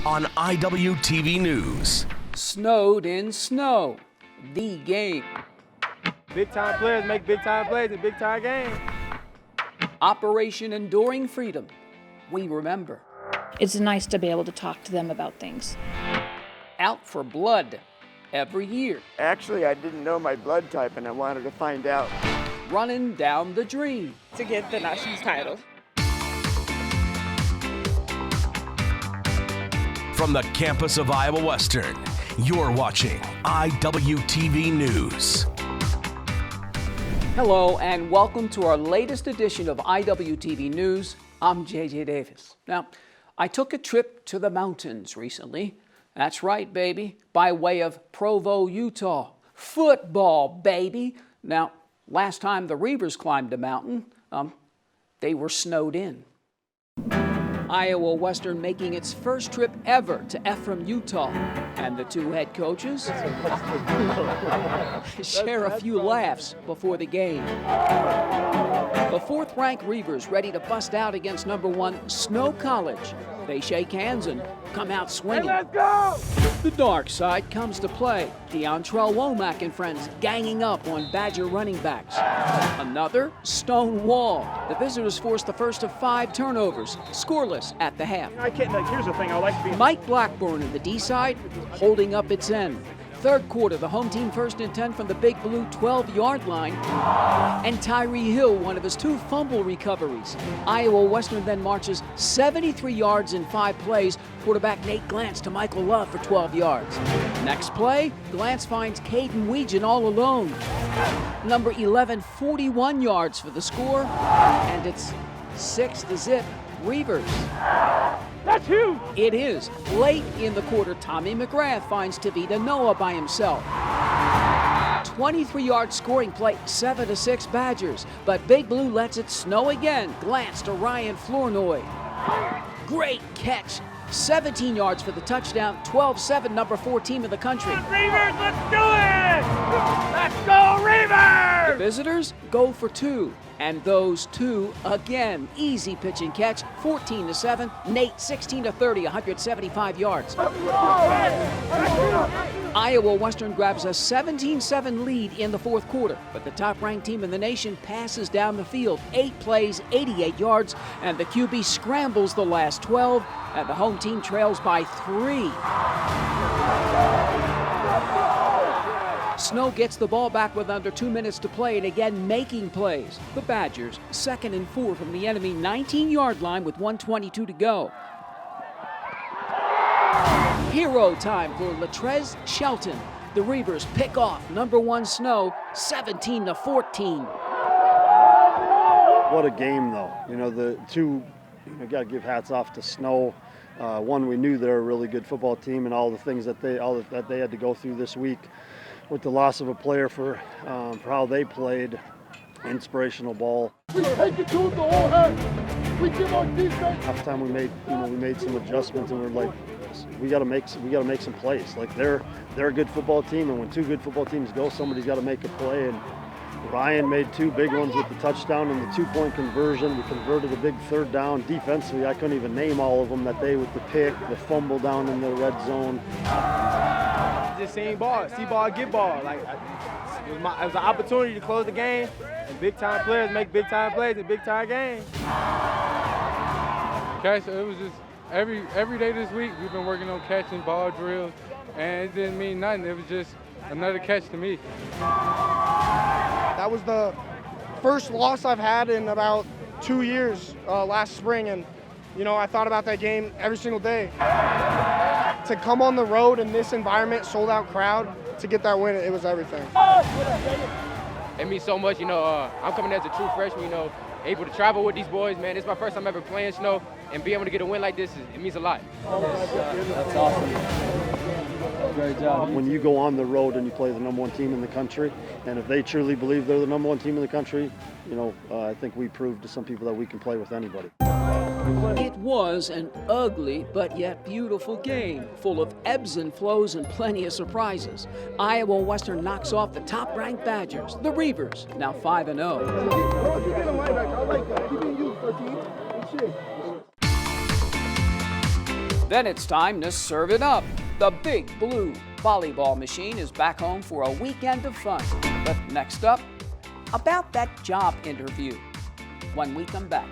on IWTV News. Snowed in snow, the game. Big time players make big time plays in big time games. Operation Enduring Freedom, we remember. It's nice to be able to talk to them about things. Out for blood every year. Actually, I didn't know my blood type and I wanted to find out. Running down the dream. To get the national title. From the campus of Iowa Western, you're watching IWTV News. Hello and welcome to our latest edition of IWTV News. I'm JJ Davis. Now, I took a trip to the mountains recently. That's right, baby, by way of Provo, Utah. Football, baby. Now, last time the Reivers climbed a mountain, they were snowed in. Iowa Western making its first trip ever to Ephraim, Utah. And the two head coaches share a few laughs before the game. The fourth-ranked Reivers ready to bust out against number one Snow College. They shake hands and come out swinging. Hey, let's go! The dark side comes to play. Deontrell Womack and friends ganging up on Badger running backs. Another stone wall. The visitors forced the first of 5 turnovers, scoreless at the half. I can't, here's the thing, I like being... Mike Blackburn in the D side holding up its end. Third quarter, the home team first and 10 from the Big Blue 12-yard line. And Tyree Hill, one of his 2 fumble recoveries. Iowa Western then marches 73 yards in 5 plays. Quarterback Nate Glantz to Michael Love for 12 yards. Next play, Glantz finds Caden Weegan all alone. Number 11, 41 yards for the score. And it's 6-0 Reivers. That's huge! It is. Late in the quarter, Tommy McGrath finds Tavita Noah by himself. 23-yard scoring play, 7-6 Badgers. But Big Blue lets it snow again. Glance to Ryan Flournoy. Great catch. 17 yards for the touchdown. 12-7, number 4 team in the country. Reivers, let's do it! Let's go, Reivers! The visitors go for 2. And those 2 again. Easy pitch and catch, 14-7. Nate, 16-30, 175 yards. Iowa Western grabs a 17-7 lead in the fourth quarter, but the top-ranked team in the nation passes down the field. 8 plays, 88 yards, and the QB scrambles the last 12, and the home team trails by 3. Snow gets the ball back with under 2 minutes to play and again making plays. The Badgers, 2nd and 4 from the enemy 19-yard line with 1:22 to go. Hero time for Latrez Shelton. The Reivers pick off number 1 Snow, 17-14. What a game, though. You know, the two, got to give hats off to Snow. One, we knew they're a really good football team, and all the things that they had to go through this week with the loss of a player for how they played. Inspirational ball. We take it to the whole head. We give our defense. Half time we made some adjustments, and we're like, we got to make some plays. Like they're a good football team, and when 2 good football teams go, somebody's got to make a play. And Ryan made 2 big ones with the touchdown and the 2-point conversion. We converted a big 3rd down. Defensively, I couldn't even name all of them that day with the pick, the fumble down in the red zone. Just seeing ball, see ball, get ball. Like it was an opportunity to close the game, and big time players make big time plays in big time games. Catch, it was just every day this week we've been working on catching ball drills, and it didn't mean nothing. It was just another catch to me. That was the first loss I've had in about 2 years last spring, and I thought about that game every single day. To come on the road in this environment, sold out crowd, to get that win, it was everything. It means so much, I'm coming as a true freshman, able to travel with these boys, man. It's my first time ever playing snow, and being able to get a win like this, it means a lot. That's awesome. Great job. When you go on the road and you play the number 1 team in the country, and if they truly believe they're the number 1 team in the country, I think we proved to some people that we can play with anybody. It was an ugly but yet beautiful game, full of ebbs and flows and plenty of surprises. Iowa Western knocks off the top-ranked Badgers, the Reivers, now 5-0. Then it's time to serve it up. The big blue volleyball machine is back home for a weekend of fun. But next up, about that job interview when we come back.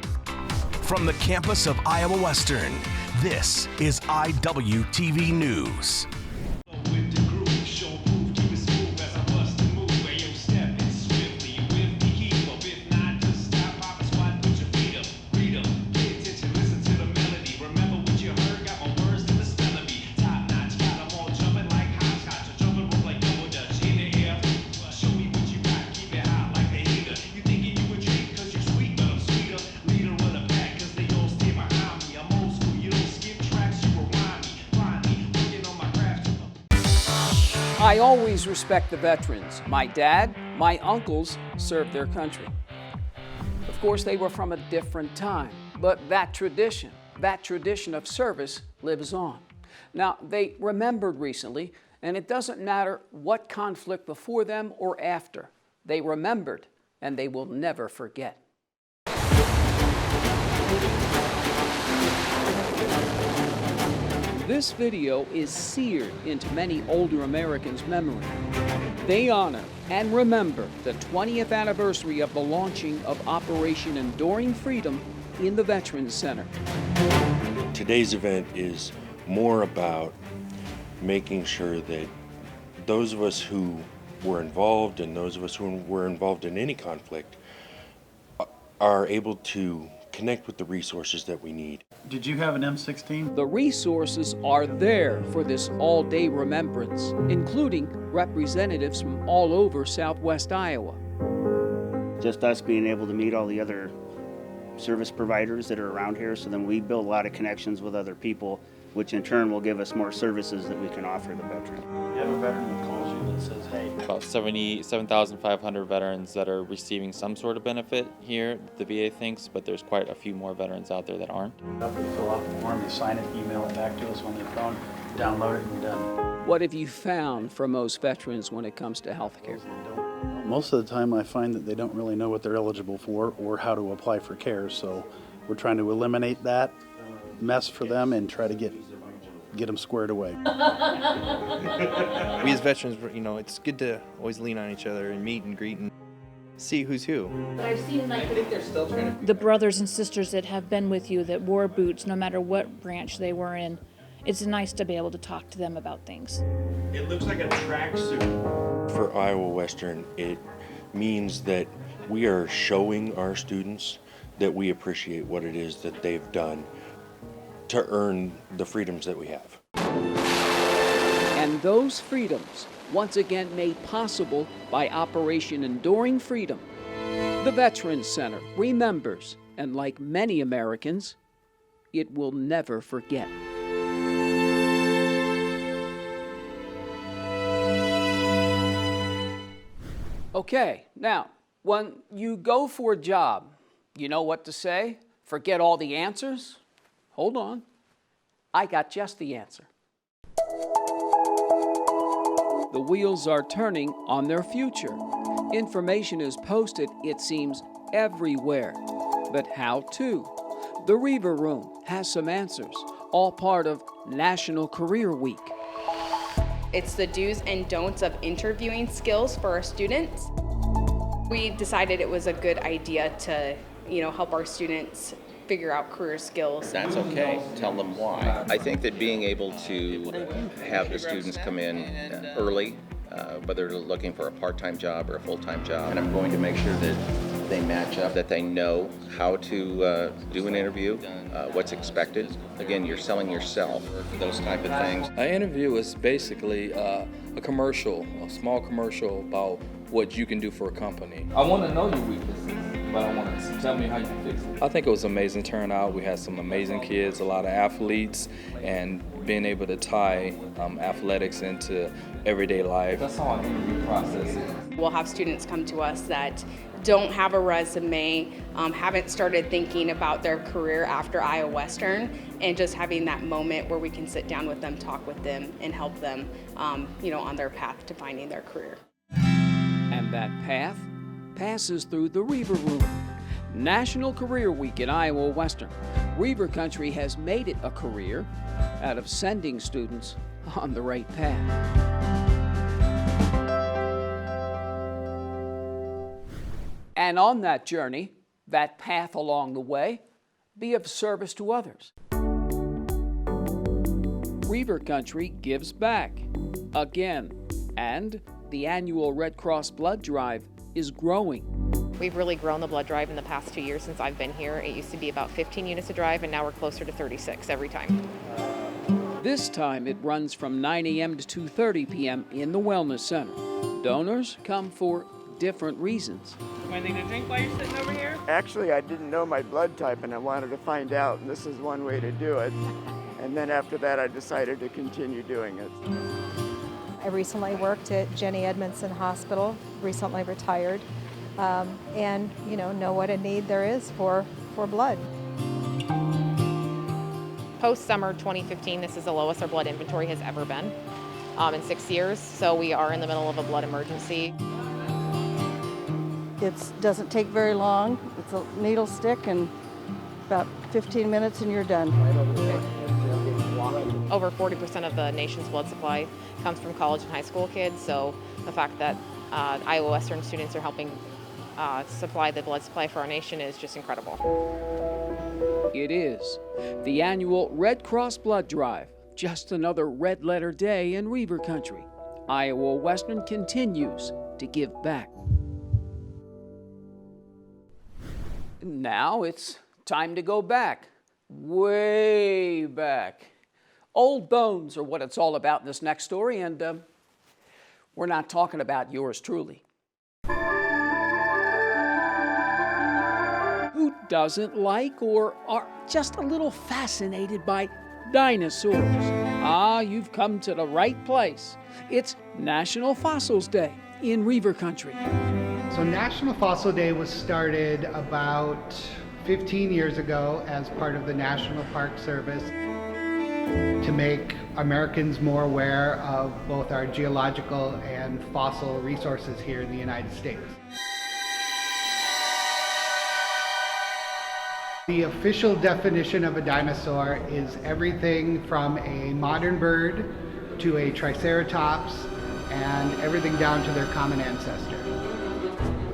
From the campus of Iowa Western, this is IWTV News. I always respect the veterans. My dad, my uncles served their country. Of course, they were from a different time, but that tradition of service lives on. Now, they remembered recently, and it doesn't matter what conflict before them or after. They remembered, and they will never forget. This video is seared into many older Americans' memory. They honor and remember the 20th anniversary of the launching of Operation Enduring Freedom in the Veterans Center. Today's event is more about making sure that those of us who were involved and those of us who were involved in any conflict are able to connect with the resources that we need. Did you have an M16? The resources are there for this all-day remembrance, including representatives from all over Southwest Iowa. Just us being able to meet all the other service providers that are around here, so then we build a lot of connections with other people, which in turn will give us more services that we can offer the veteran. You have a veteran that calls you that says, hey. About 77,500 veterans that are receiving some sort of benefit here, the VA thinks, but there's quite a few more veterans out there that aren't. They fill out the form, they sign it, email it back to us on their phone, download it, and done. What have you found for most veterans when it comes to health care? Most of the time I find that they don't really know what they're eligible for or how to apply for care, so we're trying to eliminate that mess for them and try to get them squared away. We as veterans, it's good to always lean on each other and meet and greet and see who's who. But I've seen the brothers and sisters that have been with you that wore boots no matter what branch they were in. It's nice to be able to talk to them about things. It looks like a tracksuit. For Iowa Western, it means that we are showing our students that we appreciate what it is that they've done to earn the freedoms that we have. And those freedoms, once again made possible by Operation Enduring Freedom. The Veterans Center remembers, and like many Americans, it will never forget. Okay, now, when you go for a job, you know what to say? Forget all the answers? Hold on, I got just the answer. The wheels are turning on their future. Information is posted, it seems, everywhere. But how to? The Reiver Room has some answers, all part of National Career Week. It's the do's and don'ts of interviewing skills for our students. We decided it was a good idea to, help our students figure out career skills. That's okay. Tell them why. I think that being able to have the students come in early, whether they're looking for a part-time job or a full-time job, and I'm going to make sure that they match up, that they know how to do an interview, what's expected. Again, you're selling yourself, those type of things. An interview is basically a commercial, a small commercial about what you can do for a company. I want to know your weaknesses, but I want to tell me how you fix it. I think it was an amazing turnout. We had some amazing kids, a lot of athletes, and being able to tie athletics into everyday life. That's how an interview process is. We'll have students come to us that don't have a resume, haven't started thinking about their career after Iowa Western, and just having that moment where we can sit down with them, talk with them, and help them, on their path to finding their career. And that path passes through the Reiver Room. National Career Week at Iowa Western. Reiver Country has made it a career out of sending students on the right path. And on that journey, that path along the way, be of service to others. Reiver Country gives back again, and the annual Red Cross blood drive is growing. We've really grown the blood drive in the past 2 years since I've been here. It used to be about 15 units a drive, and now we're closer to 36 every time. This time it runs from 9 a.m. to 2:30 p.m. in the Wellness Center. Donors come for different reasons. Anything to drink while you're sitting over here? Actually, I didn't know my blood type and I wanted to find out, and this is one way to do it. And then after that, I decided to continue doing it. I recently worked at Jenny Edmondson Hospital, recently retired, and know what a need there is for blood. Post-summer 2015, this is the lowest our blood inventory has ever been in 6 years, so we are in the middle of a blood emergency. It doesn't take very long. It's a needle stick and about 15 minutes and you're done. Over 40% of the nation's blood supply comes from college and high school kids, so the fact that Iowa Western students are helping supply the blood supply for our nation is just incredible. It is the annual Red Cross blood drive, just another red letter day in Reiver Country. Iowa Western continues to give back. Now it's time to go back, way back. Old bones are what it's all about in this next story, and we're not talking about yours truly. Who doesn't like or are just a little fascinated by dinosaurs? Ah, you've come to the right place. It's National Fossils Day in Reiver Country. So National Fossil Day was started about 15 years ago as part of the National Park Service to make Americans more aware of both our geological and fossil resources here in the United States. The official definition of a dinosaur is everything from a modern bird to a triceratops and everything down to their common ancestor.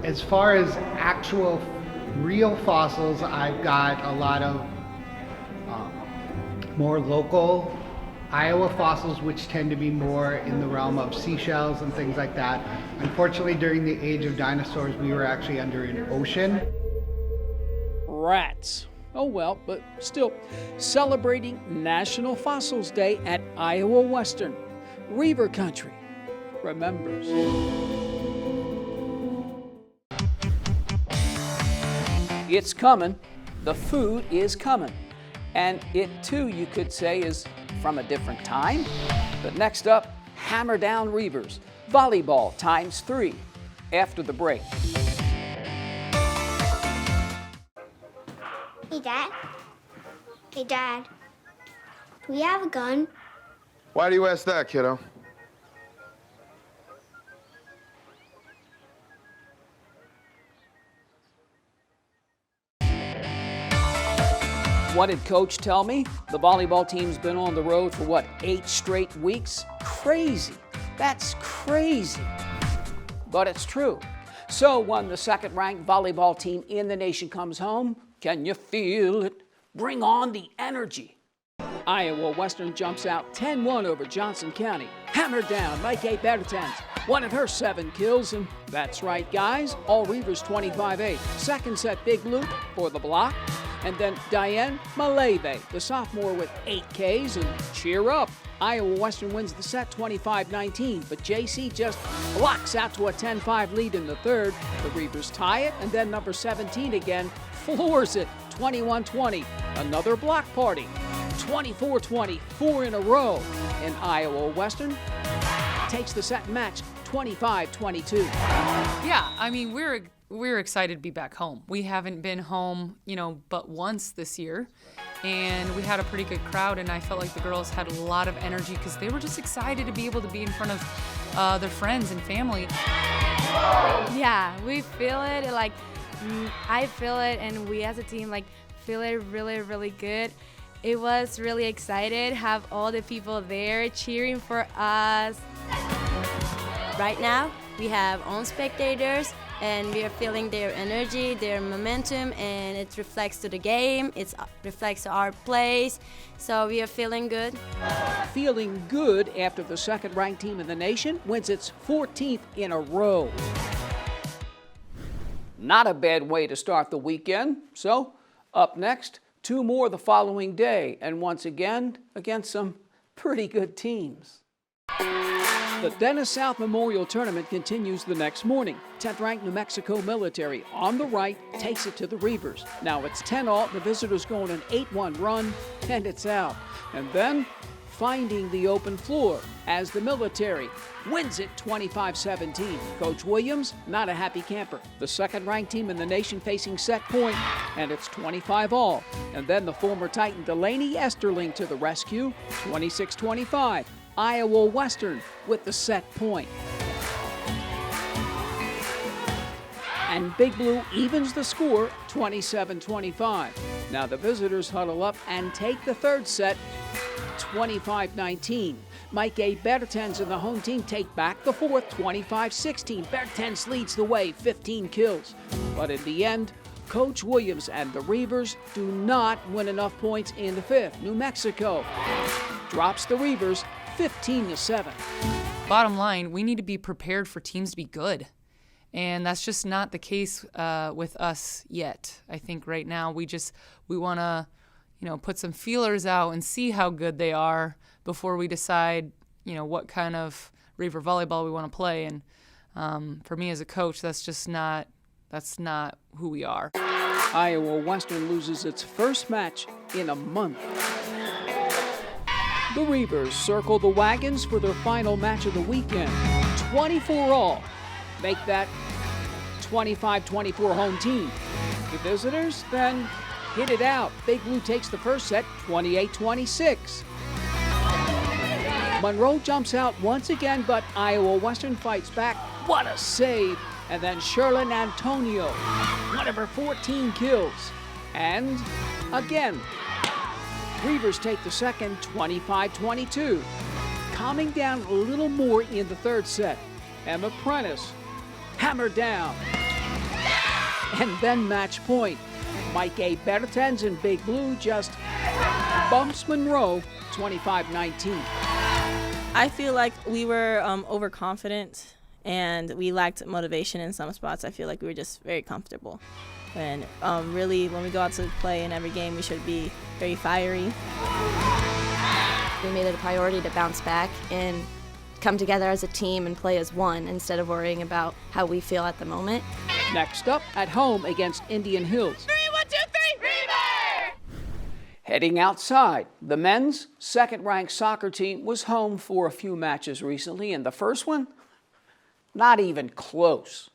As far as actual real fossils, I've got a lot of more local Iowa fossils, which tend to be more in the realm of seashells and things like that. Unfortunately, during the age of dinosaurs, we were actually under an ocean. Rats. Oh well, but still, celebrating National Fossils Day at Iowa Western. Reiver Country remembers. It's coming. The food is coming. And it too, you could say, is from a different time. But next up, Hammer Down Reivers. Volleyball ×3 after the break. Hey, Dad. Hey, Dad. Do we have a gun? Why do you ask that, kiddo? What did Coach tell me? The volleyball team's been on the road for 8 straight weeks? Crazy. That's crazy. But it's true. So when the second-ranked volleyball team in the nation comes home, can you feel it? Bring on the energy. Iowa Western jumps out 10-1 over Johnson County. Hammered down by Kate Bertens. One of her 7 kills, and that's right, guys, all Reivers 25-8. Second set, Big Blue for the block. And then Diane Maleve, the sophomore with 8 Ks, and cheer up. Iowa Western wins the set 25-19, but JC just blocks out to a 10-5 lead in the third. The Reivers tie it, and then number 17 again floors it 21-20. Another block party. 24-20, 4 in a row. And Iowa Western takes the set match 25-22. Yeah, I mean, we're excited to be back home. We haven't been home, but once this year. And we had a pretty good crowd, and I felt like the girls had a lot of energy because they were just excited to be able to be in front of their friends and family. Yeah, we feel it. I feel it, and we as a team feel it really, really good. It was really excited, have all the people there cheering for us. Right now, we have own spectators, and we are feeling their energy, their momentum, and it reflects to the game, it reflects to our plays, so we are feeling good. Feeling good after the second-ranked team in the nation wins its 14th in a row. Not a bad way to start the weekend. So, up next, 2 more the following day, and once again, against some pretty good teams. The Dennis South Memorial Tournament continues the next morning. 10th-ranked New Mexico Military on the right takes it to the Reivers. Now it's 10-all, the visitors go on an 8-1 run, and it's out. And then finding the open floor as the Military wins it 25-17. Coach Williams, not a happy camper. The second-ranked team in the nation facing set point, and it's 25-all. And then the former Titan Delaney Esterling to the rescue, 26-25. Iowa Western with the set point. And Big Blue evens the score, 27-25. Now the visitors huddle up and take the third set, 25-19. Mike A. Bertens and the home team take back the fourth, 25-16. Bertens leads the way, 15 kills. But in the end, Coach Williams and the Reivers do not win enough points in the fifth. New Mexico drops the Reivers 15-7. Bottom line, we need to be prepared for teams to be good. And that's just not the case with us yet. I think right now we want to, put some feelers out and see how good they are before we decide, what kind of Reiver volleyball we want to play. And for me as a coach, that's not who we are. Iowa Western loses its first match in a month. The Reivers circle the wagons for their final match of the weekend. 24-all. Make that 25-24 home team. The visitors then hit it out. Big Blue takes the first set, 28-26. Monroe jumps out once again, but Iowa Western fights back. What a save! And then Sherlyn Antonio, one of her 14 kills. And again, Reivers take the second, 25-22. Calming down a little more in the third set. Emma Prentice hammered down. And then match point. Mike A. Bertens and Big Blue just bumps Monroe, 25-19. I feel like we were overconfident and we lacked motivation in some spots. I feel like we were just very comfortable. And really, when we go out to play in every game, we should be very fiery. We made it a priority to bounce back and come together as a team and play as one instead of worrying about how we feel at the moment. Next up, at home against Indian Hills. 3, 1, 2, 3, Reiver! Heading outside, the men's second-ranked soccer team was home for a few matches recently, and the first one, not even close.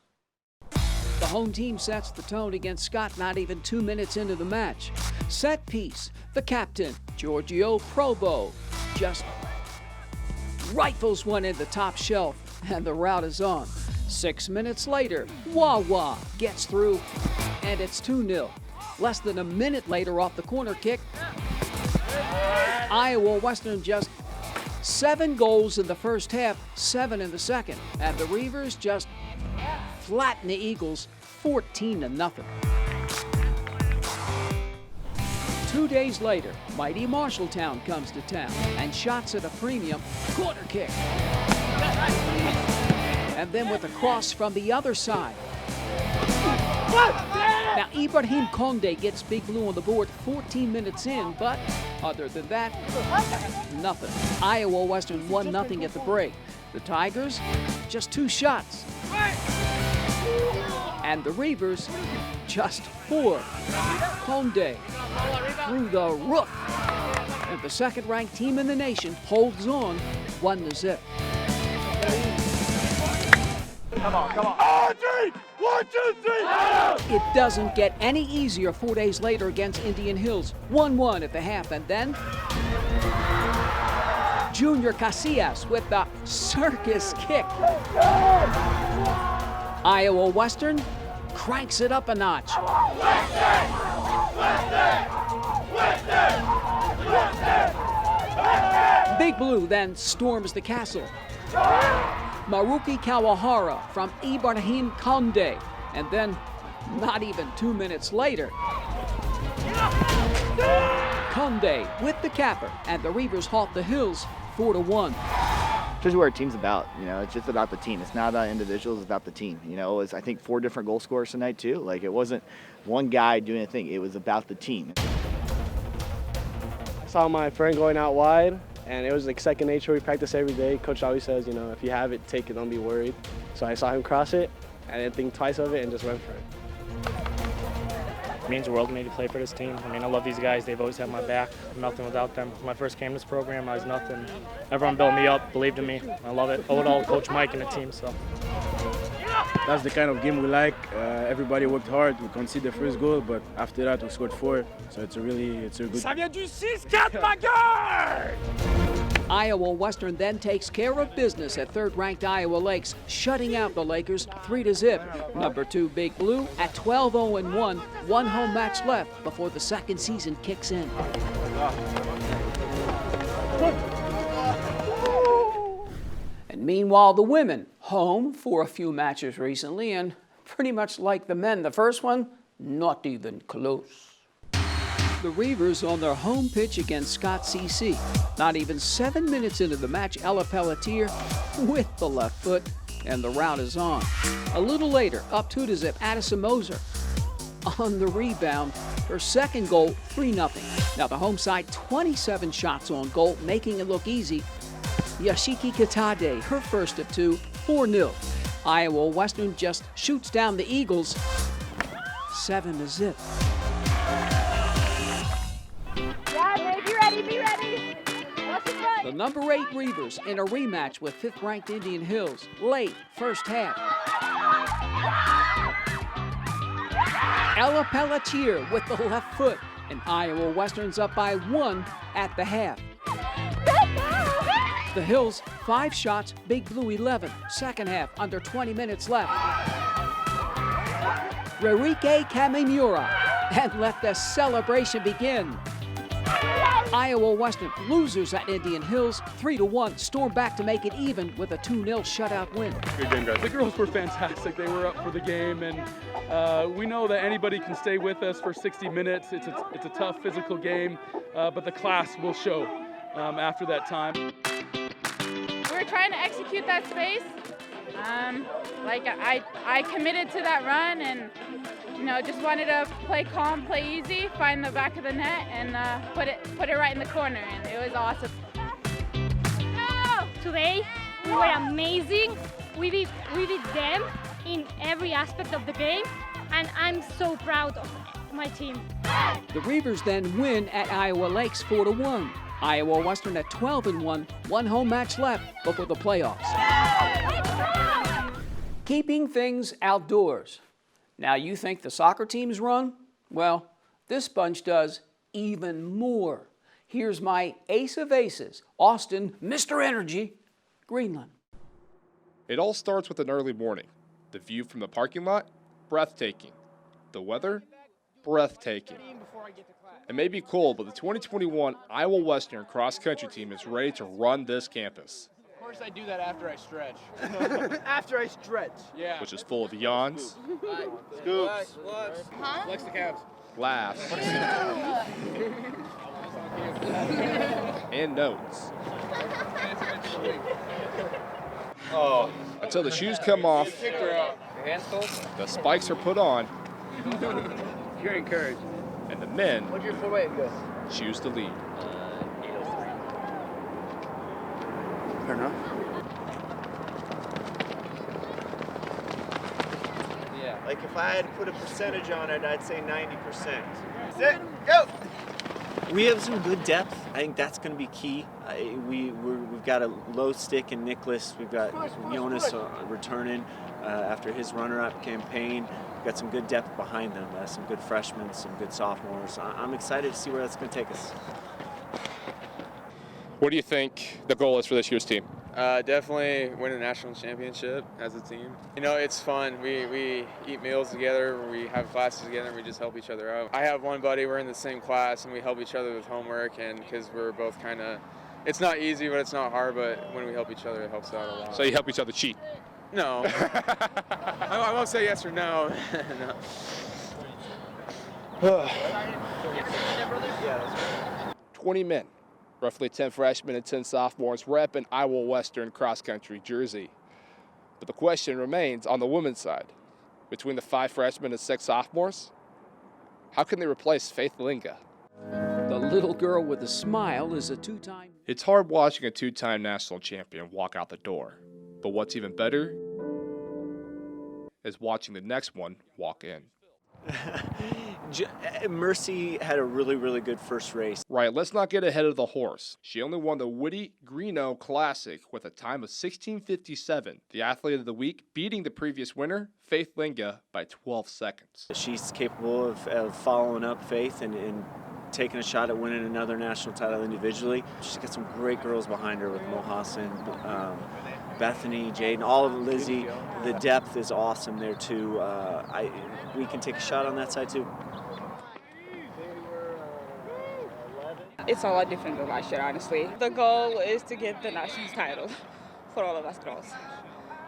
The home team sets the tone against Scott not even 2 minutes into the match. Set piece, the captain, Giorgio Probo, just rifles one in the top shelf, and the rout is on. 6 minutes later, Wawa gets through, and it's 2-0. Less than a minute later off the corner kick, Iowa Western just 7 goals in the first half, 7 in the second, and the Reivers just flatten the Eagles 14-0. 2 days later, mighty Marshalltown comes to town and shots at a premium corner kick. And then with a cross from the other side. Now Ibrahim Conde gets Big Blue on the board 14 minutes in, but other than that, nothing. Iowa Western 1-0 at the break. The Tigers, just 2 shots. And the Reivers, just 4. Conde through the roof. And the second-ranked team in the nation holds on 1-0. Come on. 3, 1, 2, 3. It doesn't get any easier 4 days later against Indian Hills. 1-1 at the half, and then Junior Casillas with the circus kick. Iowa Western cranks it up a notch. Big Blue then storms the castle. Maruki Kawahara from Ibrahim Konde, and then not even 2 minutes later, Konde with the capper, and the Reivers halt the Hills 4-1. This is what our team's about. You know, it's just about the team. It's not about individuals, it's about the team. You know, it was, I think, 4 different goal scorers tonight too. Like, it wasn't one guy doing a thing. It was about the team. I saw my friend going out wide, and it was like second nature. We practice every day. Coach always says, you know, if you have it, take it, don't be worried. So I saw him cross it, I didn't think twice of it, and just went for it. It means the world to me to play for this team. I mean, I love these guys. They've always had my back. I'm nothing without them. When I first came to this program, I was nothing. Everyone built me up, believed in me. I love it. I owe it all to Coach Mike and the team. So that's the kind of game we like. Everybody worked hard. We conceded the first goal, but after that we scored 4. So it's a good. Ça vient du 6-4, ma gueule! Iowa Western then takes care of business at third-ranked Iowa Lakes, shutting out the Lakers 3-0. Number 2 Big Blue at 12-0-1, one home match left before the second season kicks in. And meanwhile, the women home for a few matches recently, and pretty much like the men. The first one, not even close. The Reivers on their home pitch against Scott CC. Not even 7 minutes into the match, Ella Pelletier with the left foot, and the rout is on. A little later, up 2-0, Addison Moser on the rebound. Her second goal, 3-0. Now the home side, 27 shots on goal, making it look easy. Yashiki Kitade, her first of 2, 4-0. Iowa Western just shoots down the Eagles, 7-0. Be ready. The number 8 Reivers in a rematch with 5th-ranked Indian Hills, late first half. Ella Pelletier with the left foot, and Iowa Western's up by 1 at the half. The Hills, 5 shots, Big Blue 11. Second half, under 20 minutes left. Rerike Kamimura, and let the celebration begin. Iowa Western, losers at Indian Hills, 3-1, storm back to make it even with a 2-0 shutout win. Good game, guys. The girls were fantastic. They were up for the game, and we know that anybody can stay with us for 60 minutes. It's a tough physical game, but the class will show after that time. We're trying to execute that space. I committed to that run, and just wanted to play calm, play easy, find the back of the net, and put it right in the corner, and it was awesome. Today we were amazing. We beat them in every aspect of the game, and I'm so proud of my team. The Reivers then win at Iowa Lakes 4-1. Iowa Western at 12-1, one home match left before the playoffs. Keeping things outdoors. Now, you think the soccer teams run? Well, this bunch does even more. Here's my ace of aces, Austin, Mr. Energy, Greenland. It all starts with an early morning. The view from the parking lot, breathtaking. The weather, breathtaking. It may be cold, but the 2021 Iowa Western cross-country team is ready to run this campus. Of course I do that after I stretch. After I stretch. Yeah. Which is full of yawns, Scoops. Flex the calves. laughs, and notes. Oh. Until the shoes come off, the spikes are put on, You're encouraged. and the men What's your full weight? Go. choose to lead. Fair enough. Yeah. Like if I had to put a percentage on it, I'd say 90%. Sit, go! We have some good depth. I think that's going to be key. We've got a low stick in Nicholas. We've got Jonas returning after his runner-up campaign. We've got some good depth behind them. Some good freshmen, some good sophomores. I'm excited to see where that's going to take us. What do you think the goal is for this year's team? Definitely win a national championship as a team. You know, it's fun. We eat meals together, we have classes together, and we just help each other out. I have one buddy, we're in the same class, and we help each other with homework, and because we're both kind of, it's not easy, but it's not hard, but when we help each other, it helps out a lot. So you help each other cheat? No. I won't say yes or no. No. 20 men, roughly 10 freshmen and 10 sophomores, rep an Iowa Western cross-country jersey. But the question remains on the women's side. Between the 5 freshmen and 6 sophomores, how can they replace Faith Linga? The little girl with a smile is a 2-time. It's hard watching a 2-time national champion walk out the door. But what's even better is watching the next one walk in. Mercy had a really, really good first race. Right, let's not get ahead of the horse. She only won the Woody Greeno Classic with a time of 16:57. The athlete of the week beating the previous winner, Faith Linga, by 12 seconds. She's capable of following up Faith and taking a shot at winning another national title individually. She's got some great girls behind her with Mo Hassan, Bethany, Jaden, all of them, Lizzie. The depth is awesome there too. We can take a shot on that side too. It's a lot different than last year, honestly. The goal is to get the national title for all of us girls.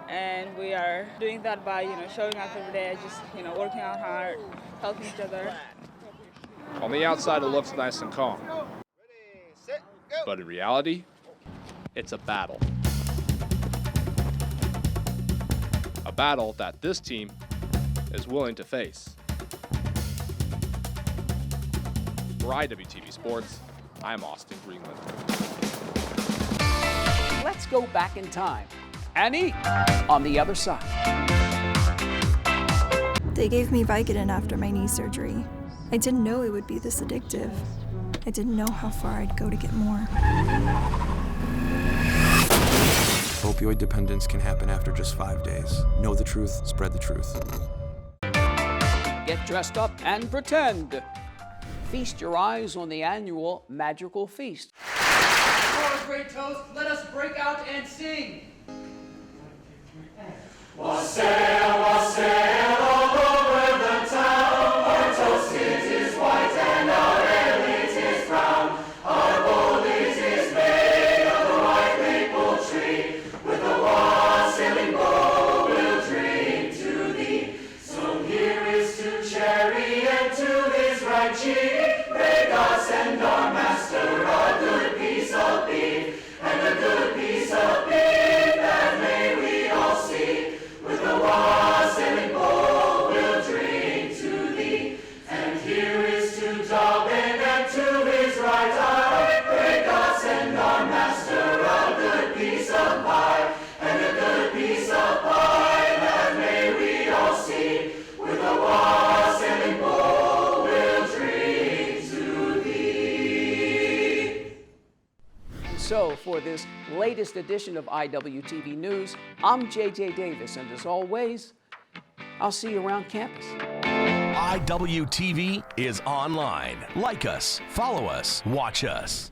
And we are doing that by, showing up every day, just, working out hard, helping each other. On the outside, it looks nice and calm. But in reality, it's a battle. A battle that this team is willing to face. For IWTV Sports, I'm Austin Greenland. Let's go back in time. Annie, on the other side. They gave me Vicodin after my knee surgery. I didn't know it would be this addictive. I didn't know how far I'd go to get more. Opioid dependence can happen after just 5 days. Know the truth, spread the truth. Get dressed up and pretend. Feast your eyes on the annual Madrigal Feast. For a great toast, let us break out and sing. Wassail, wassail all over the town. Our toast it is white and our ale it is brown. Our bowl it is made of the white maple tree. With a wassailing bowl we'll drink to thee. So here is to Cherry and to his right cheek. May God send our master a good piece of beef, and a good piece of beef that may we all see. With a wassailing bowl we'll drink to thee. And here is to Dobbin and to his right eye. Pray God send our master a good piece of pie, and a good piece of pie that may we all see. With a wassailing bowl we'll drink to thee. So, for this latest edition of IWTV News, I'm JJ Davis, and as always, I'll see you around campus. IWTV is online. Like us, follow us, watch us.